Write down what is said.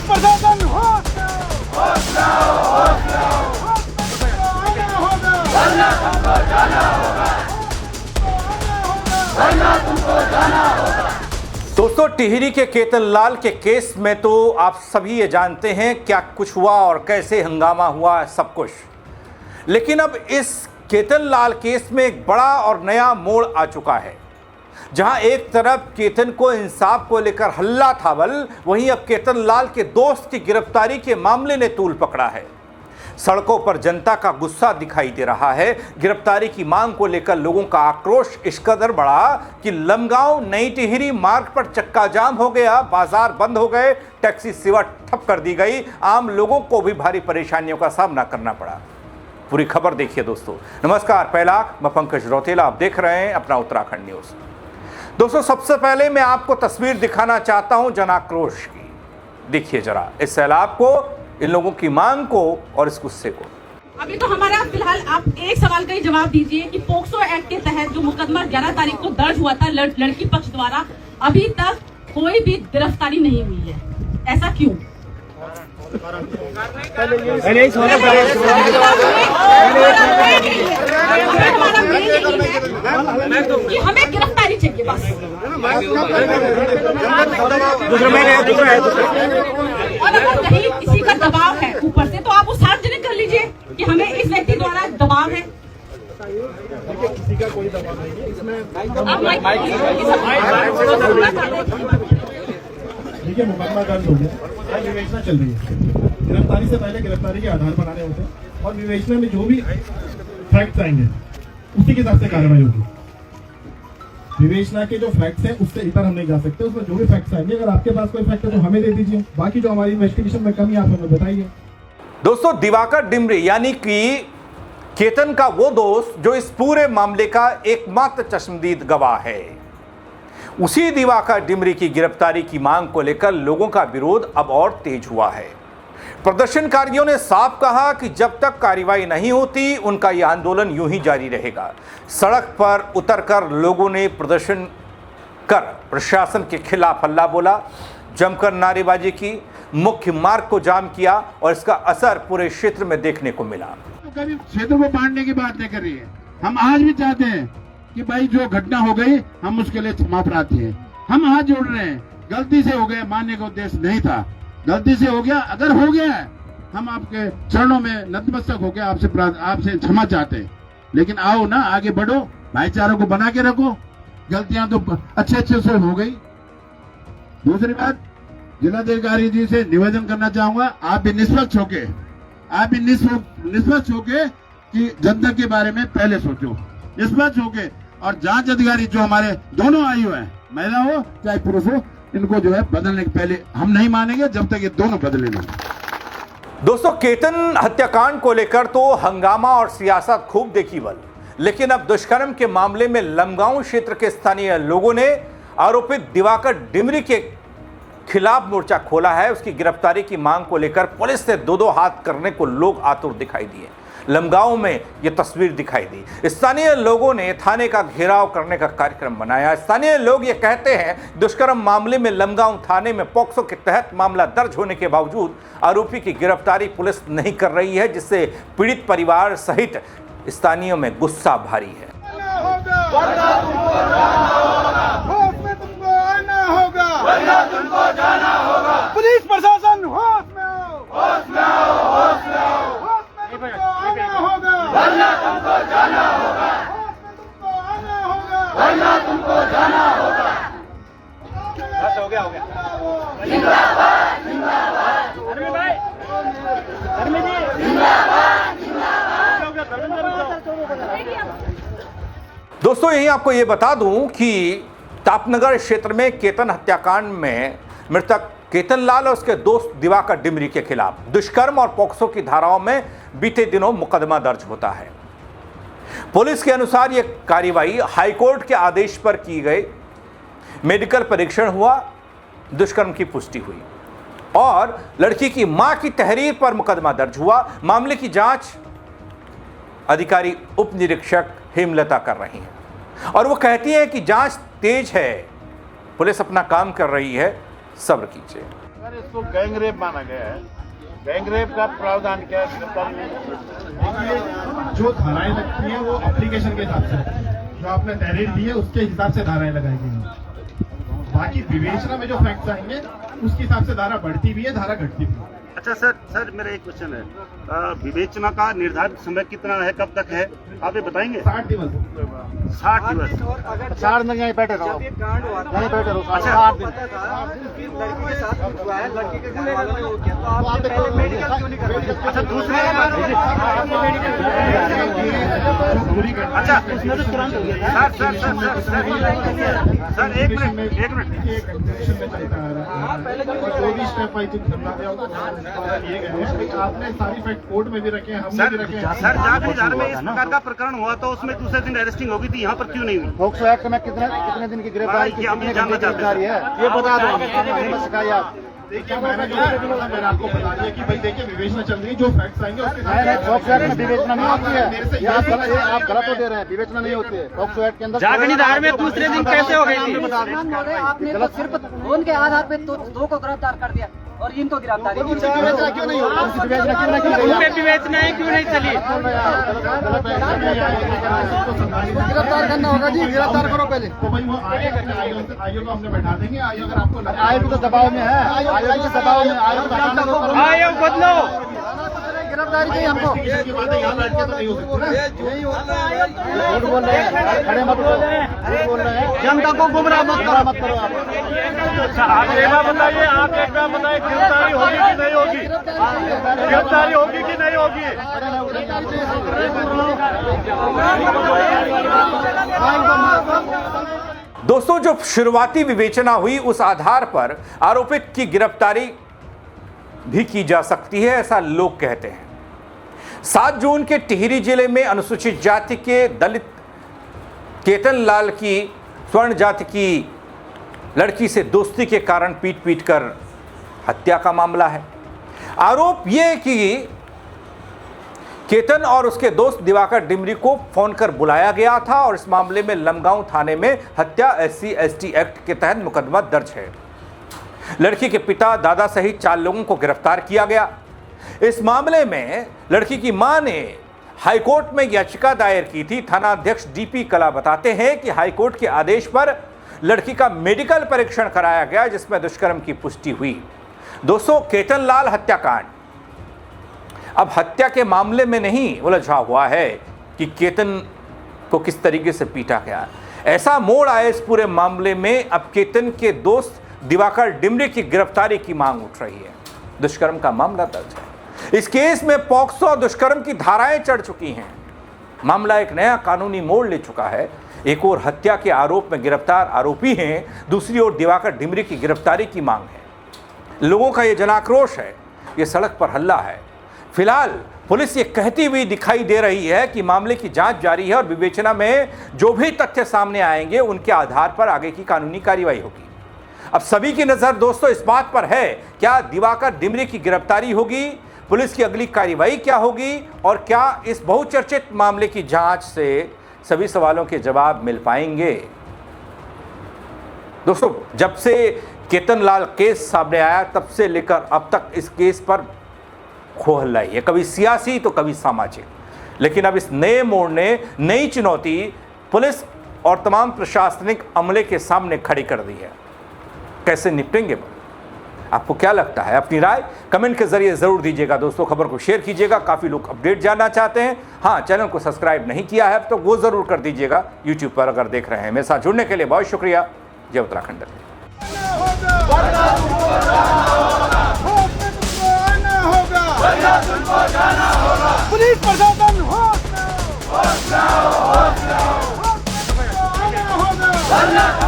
प्रशासन होश में आओ, होश में आओ, होश में आओ, होश में आना होगा, वरना तुमको जाना होगा, वरना तुमको जाना होगा। दोस्तों, टिहरी के केतन लाल के केस में तो आप सभी ये जानते हैं क्या कुछ हुआ और कैसे हंगामा हुआ, सब कुछ। लेकिन अब इस केतन लाल केस में एक बड़ा और नया मोड़ आ चुका है। जहां एक तरफ केतन को इंसाफ को लेकर हल्ला था बल, वहीं अब केतन लाल के दोस्त की गिरफ्तारी के मामले ने तूल पकड़ा है। सड़कों पर जनता का गुस्सा दिखाई दे रहा है। गिरफ्तारी की मांग को लेकर लोगों का आक्रोश इस कदर बढ़ा कि लमगांव नई टिहरी मार्ग पर चक्का जाम हो गया, बाजार बंद हो गए, टैक्सी सेवा ठप कर दी गई। आम लोगों को भी भारी परेशानियों का सामना करना पड़ा। पूरी खबर देखिए दोस्तों। नमस्कार, पहला मैं पंकज रौतेला, आप देख रहे हैं अपना उत्तराखंड न्यूज। दोस्तों, सबसे पहले मैं आपको तस्वीर दिखाना चाहता हूं जनाक्रोश की। देखिए जरा इस सैलाब को, इन लोगों की मांग को और इस गुस्से को। अभी तो हमारा फिलहाल आप एक सवाल का ही जवाब दीजिए कि पोक्सो एक्ट के तहत जो मुकदमा 11 तारीख को दर्ज हुआ था लड़की पक्ष द्वारा, अभी तक कोई भी गिरफ्तारी नहीं हुई है, ऐसा क्यों? कि हमें गिरफ्तारी चाहिए बस। और अगर कहीं किसी का दबाव है ऊपर से तो आप वो सार्वजनिक कर लीजिए कि हमें इस व्यक्ति द्वारा दबाव है। किसी का कोई दबाव नहीं है इसमें। देखिए, मुकदमा दर्ज हो गया, विवेचना चल रही है। गिरफ्तारी से पहले गिरफ्तारी के आधार बनाने होते हैं और विवेचना में जो भी फैक्ट्स आएंगे उसी के हिसाब से कार्रवाई होगी। विवेचना के जो फैक्ट्स हैं उससे इतर हम नहीं जा सकते, उसमें जो भी फैक्ट्स आएंगे, अगर आपके पास कोई फैक्ट है तो हमें दे दीजिए, बाकी जो हमारी इन्वेस्टिगेशन में कमी आप हमें बताइए। दोस्तों, दिवाकर डिमरी यानी कि केतन का वो दोस्त जो इस पूरे मामले का एकमात्र चश्मदीद गवाह है, उसी दिवाकर डिमरी की गिरफ्तारी की मांग को लेकर लोगों का विरोध अब और तेज हुआ है। प्रदर्शनकारियों ने साफ कहा कि जब तक कार्रवाई नहीं होती उनका यह आंदोलन यूं ही जारी रहेगा। सड़क पर उतरकर लोगों ने प्रदर्शन कर प्रशासन के खिलाफ हल्ला बोला, जमकर नारेबाजी की, मुख्य मार्ग को जाम किया और इसका असर पूरे क्षेत्र में देखने को मिला। तो कभी क्षेत्र को बांटने की बात नहीं कर रही है। हम आज भी चाहते हैं कि भाई जो घटना हो गई हम उसके लिए क्षमा प्रार्थी हैं। हम हाथ जोड़ रहे हैं, गलती से हो गया, मानने का उद्देश्य नहीं था, गलती से हो गया। अगर हो गया है हम आपके चरणों में नतमस्तक होकर आपसे क्षमा चाहते हैं। लेकिन आओ ना, आगे बढ़ो, भाईचारा को बना के रखो। गलतियां तो अच्छे से हो गई। दूसरी बात, जिलाधिकारी जी से निवेदन करना चाहूंगा, आप भी निष्पक्ष होके कि जनता के बारे में पहले सोचो, निष्पक्ष होके। और जांच अधिकारी जो हमारे दोनों आयु है, महिला हो चाहे पुरुष हो, इनको जो है बदलने के पहले हम नहीं मानेंगे जब तक ये दोनों बदले नहीं। दोस्तों, केतन हत्याकांड को लेकर तो हंगामा और सियासत खूब देखी बल, लेकिन अब दुष्कर्म के मामले में लमगांव क्षेत्र के स्थानीय लोगों ने आरोपित दिवाकर डिमरी के खिलाफ मोर्चा खोला है। उसकी गिरफ्तारी की मांग को लेकर पुलिस से दो हाथ करने को लोग आतुर दिखाई दिए। लमगांव में यह तस्वीर दिखाई दी। स्थानीय लोगों ने थाने का घेराव करने का कार्यक्रम बनाया। स्थानीय लोग ये कहते हैं दुष्कर्म मामले में लमगांव थाने में पोक्सो के तहत मामला दर्ज होने के बावजूद आरोपी की गिरफ्तारी पुलिस नहीं कर रही है, जिससे पीड़ित परिवार सहित स्थानीयों में गुस्सा भारी है। पुलिस प्रशासन होश में आओ, होश में आओ, होश में आओ, होश में तुमको आना होगा, वरना तुमको जाना होगा, होश में तुमको आना होगा, वरना तुमको जाना होगा। बस हो गया। जिंदाबाद, जिंदाबाद। धर्मी भाई, धर्मी जी, जिंदाबाद, जिंदाबाद। दोस्तों, यही आपको ये बता दूं कि तापनगर क्षेत्र में केतन हत्याकांड में मृतक केतन लाल और उसके दोस्त दिवाकर डिमरी के खिलाफ दुष्कर्म और पोक्सो की धाराओं में बीते दिनों मुकदमा दर्ज होता है। पुलिस के अनुसार यह कार्रवाई हाईकोर्ट के आदेश पर की गई। मेडिकल परीक्षण हुआ, दुष्कर्म की पुष्टि हुई और लड़की की मां की तहरीर पर मुकदमा दर्ज हुआ। मामले की जांच अधिकारी उप निरीक्षक हेमलता कर रही हैं और वो कहती है कि जांच तेज है, पुलिस अपना काम कर रही है, सब्र कीजिए। सर इसको गैंगरेप माना गया है। गैंगरेप का प्रावधान क्या है? देखिए, जो धाराएं लगती हैं वो एप्लीकेशन के हिसाब से, जो आपने तहरीर दी है उसके हिसाब से धाराएं लगाई गई हैं। बाकी विवेचना में जो फैक्ट्स आएंगे उसके हिसाब से धारा बढ़ती भी है, धारा घटती भी है। अच्छा सर मेरा एक क्वेश्चन है, विवेचना का निर्धारित समय कितना है, कब तक है, आप ये बताएंगे? 60 दिवस। 60 दिवस। 60 दिन यहीं बैठे रहो, यहीं बैठे रहो। अच्छा। 60 दिन। अच्छा दूसरी अच्छा उसमें तो तुरंत हो गया। सर एक मिनट जो भी स्टेप वाइज लिए गए हैं आपने सारी फैक्ट कोर्ट में भी रखे हैं, हमने भी रखे हैं। सर जागीरदार में इस प्रकार का प्रकरण हुआ तो उसमें दूसरे दिन अरेस्टिंग होगी थी, यहाँ पर क्यों नहीं हुई? पॉक्सो एक्ट में कितने दिन की गिरफ्तारी, कितने घंटे की गिरफ्तारी है ये बता दो। शिकायत आप देखिए, मैंने आपको बता दिया कि भाई देखिए विवेचना चल रही है, जो फैक्ट्स आएंगे उसके पॉक्सो एक्ट में विवेचना नहीं होती है। ये आप गलत तो दे रहे हैं, विवेचना नहीं होती है पॉक्सो एक्ट के अंदर। जागीरदार में दूसरे दिन कैसे हो गई थी? आपने तो सिर्फ फोन के आधार पे तो 2 को गिरफ्तार कर दिया और इनको गिरफ्तारी विवेचना क्यों नहीं होती? विवेचना क्यों नहीं चली? गिरफ्तार करना होगा जी, गिरफ्तार करो पहले। तो भाई वो आयोग को हमने बैठा देंगे। आयोग अगर आपको आयोग तो दबाव में है, आयोग के दबाव में, आयोग बदलो। गिरफ्तारी चाहिए हमको। की बातें यहाँ बैठ के तो नहीं हो सकती ना। झूठ बोल रहे हैं, खड़े मत बोलो, झूठ बोल रहे हैं। जनता को गुमराह मत करो आप। अच्छा आप एक बात बताइए, गिरफ्तारी होगी कि नहीं होगी? गिरफ्तारी होगी कि नहीं होगी? दोस्तों, जो शुरुआती विवेचना हुई उस आधार पर आरोपित की गिरफ्तारी भी की जा सकती है, ऐसा लोग कहते हैं। 7 जून के टिहरी जिले में अनुसूचित जाति के दलित केतन लाल की स्वर्ण जाति की लड़की से दोस्ती के कारण पीट कर हत्या का मामला है। आरोप यह कि केतन और उसके दोस्त दिवाकर डिमरी को फोन कर बुलाया गया था और इस मामले में लमगांव थाने में हत्या SC/ST एक्ट के तहत मुकदमा दर्ज है। लड़की के पिता, दादा सहित 4 लोगों को गिरफ्तार किया गया। इस मामले में लड़की की मां ने हाईकोर्ट में याचिका दायर की थी। थाना अध्यक्ष DP कला बताते हैं कि हाईकोर्ट के आदेश पर लड़की का मेडिकल परीक्षण कराया गया, जिसमें दुष्कर्म की पुष्टि हुई। दोस्तों, केतन लाल हत्याकांड अब हत्या के मामले में नहीं उलझा हुआ है कि केतन को किस तरीके से पीटा गया। ऐसा मोड़ आया इस पूरे मामले में, अब केतन के दोस्त दिवाकर डिमरी की गिरफ्तारी की मांग उठ रही है। दुष्कर्म का मामला दर्ज है। इस केस में पॉक्सो और दुष्कर्म की धाराएं चढ़ चुकी हैं। मामला एक नया कानूनी मोड़ ले चुका है। एक और हत्या के आरोप में गिरफ्तार आरोपी हैं, दूसरी ओर दिवाकर डिमरी की गिरफ्तारी की मांग है। लोगों का ये जनाक्रोश है, ये सड़क पर हल्ला है। फिलहाल पुलिस ये कहती हुई दिखाई दे रही है कि मामले की जांच जारी है और विवेचना में जो भी तथ्य सामने आएंगे उनके आधार पर आगे की कानूनी कार्रवाई होगी। अब सभी की नजर दोस्तों इस बात पर है, क्या दिवाकर डिमरी की गिरफ्तारी होगी, पुलिस की अगली कार्रवाई क्या होगी और क्या इस बहुचर्चित मामले की जांच से सभी सवालों के जवाब मिल पाएंगे। दोस्तों, जब से केतन लाल केस सामने आया तब से लेकर अब तक इस केस पर खो हल्ला है, कभी सियासी तो कभी सामाजिक। लेकिन अब इस नए मोड़ ने नई चुनौती पुलिस और तमाम प्रशासनिक अमले के सामने खड़ी कर दी है। कैसे निपटेंगे? आपको क्या लगता है? अपनी राय कमेंट के जरिए जरूर दीजिएगा। दोस्तों, खबर को शेयर कीजिएगा। काफ़ी लोग अपडेट जानना चाहते हैं। हाँ, चैनल को सब्सक्राइब नहीं किया है तो वो ज़रूर कर दीजिएगा। यूट्यूब पर अगर देख रहे हैं। मेरे साथ जुड़ने के लिए बहुत शुक्रिया। जय उत्तराखंड। पुलिस प्रशासन होश में आओ।